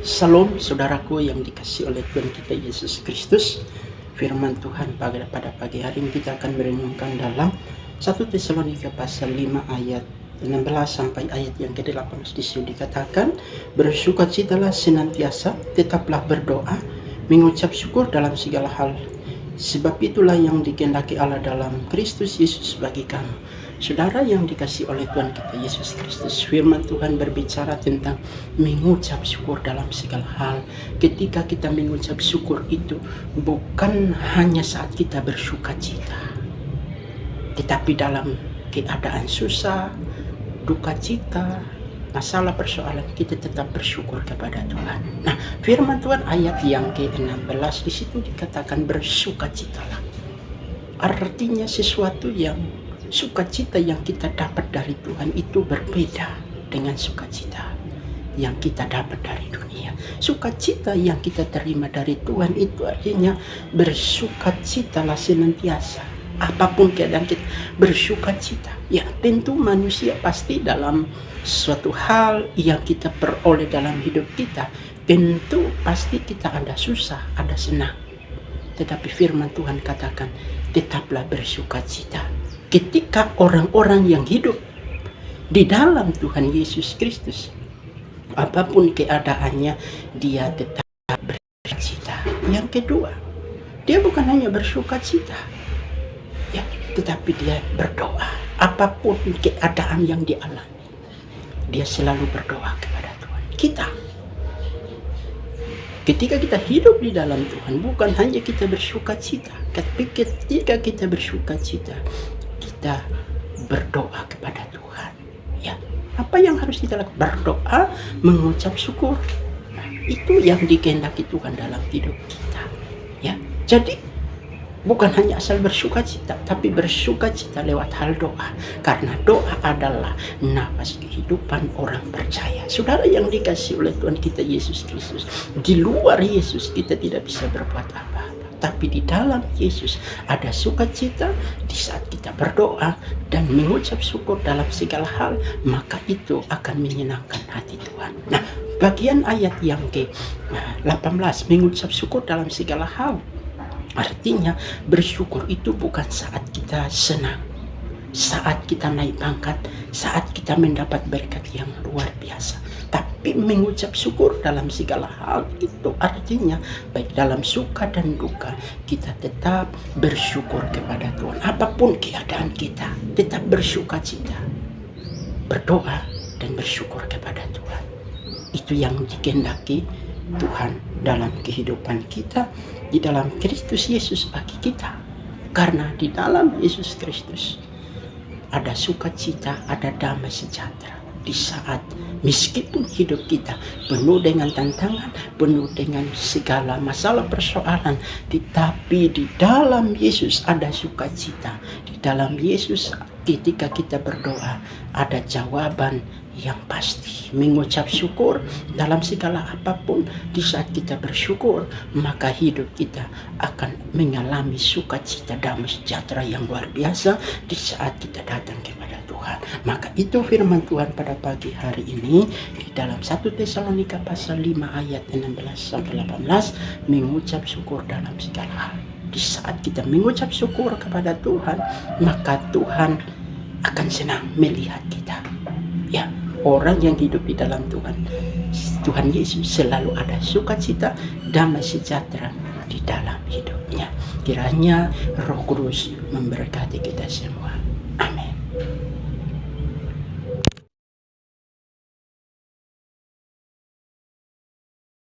Salam saudaraku yang dikasihi oleh Tuhan kita Yesus Kristus. Firman Tuhan pada pagi hari ini kita akan merenungkan dalam 1 Tesalonika pasal 5 ayat 16 sampai ayat yang ke-18. Di sini dikatakan, bersukacitalah senantiasa, tetaplah berdoa, mengucap syukur dalam segala hal. Sebab itulah yang dikehendaki Allah dalam Kristus Yesus bagi kamu. Saudara yang dikasihi oleh Tuhan kita Yesus Kristus, firman Tuhan berbicara tentang mengucap syukur dalam segala hal. Ketika kita mengucap syukur itu bukan hanya saat kita bersuka cita, tetapi dalam keadaan susah, duka cita, masalah persoalan, kita tetap bersyukur kepada Tuhan. Nah, firman Tuhan ayat yang ke-16 di situ dikatakan bersukacitalah. Artinya sesuatu yang sukacita yang kita dapat dari Tuhan itu berbeda dengan sukacita yang kita dapat dari dunia. Sukacita yang kita terima dari Tuhan itu artinya bersukacitalah senantiasa. Apapun keadaan kita bersukacita. Ya, tentu manusia pasti dalam suatu hal yang kita peroleh dalam hidup kita, tentu pasti kita ada susah, ada senang. Tetapi firman Tuhan katakan, tetaplah bersukacita. Ketika orang-orang yang hidup di dalam Tuhan Yesus Kristus, apapun keadaannya, dia tetap bersukacita. Yang kedua, dia bukan hanya bersukacita, ya, tetapi dia berdoa. Apapun keadaan yang dialami, dia selalu berdoa kepada Tuhan. Ketika kita hidup di dalam Tuhan, bukan hanya kita bersukacita, tapi ketika kita bersukacita, kita berdoa kepada Tuhan. Ya, apa yang harus kita lakukan? Berdoa, mengucap syukur. Nah, itu yang dikehendaki Tuhan dalam hidup kita. Ya, jadi bukan hanya asal bersukacita, tapi bersukacita lewat hal doa. Karena doa adalah nafas kehidupan orang percaya. Saudara yang dikasihi oleh Tuhan kita Yesus Kristus, di luar Yesus kita tidak bisa berbuat apa-apa. Tapi di dalam Yesus ada sukacita. Di saat kita berdoa dan mengucap syukur dalam segala hal, maka itu akan menyenangkan hati Tuhan. Nah, bagian ayat yang ke-18, mengucap syukur dalam segala hal. Artinya bersyukur itu bukan saat kita senang, saat kita naik pangkat, saat kita mendapat berkat yang luar biasa. Tapi mengucap syukur dalam segala hal itu artinya baik dalam suka dan duka kita tetap bersyukur kepada Tuhan. Apapun keadaan kita, tetap bersukacita, berdoa dan bersyukur kepada Tuhan. Itu yang dikehendaki Tuhan dalam kehidupan kita, di dalam Kristus Yesus bagi kita. Karena di dalam Yesus Kristus ada sukacita, ada damai sejahtera. Di saat meskipun hidup kita penuh dengan tantangan, penuh dengan segala masalah persoalan, tetapi di dalam Yesus ada sukacita. Di dalam Yesus ketika kita berdoa ada jawaban yang pasti. Mengucap syukur dalam segala apapun. Di saat kita bersyukur, maka hidup kita akan mengalami sukacita, damai sejahtera yang luar biasa di saat kita datang kepada Tuhan. Maka itu firman Tuhan pada pagi hari ini di dalam 1 Tesalonika pasal 5 ayat 16 sampai 18, mengucap syukur dalam segala hal. Di saat kita mengucap syukur kepada Tuhan, maka Tuhan akan senang melihat kita. Ya, orang yang hidup di dalam Tuhan Yesus selalu ada sukacita, damai sejahtera di dalam hidupnya. Kiranya Roh Kudus memberkati kita semua.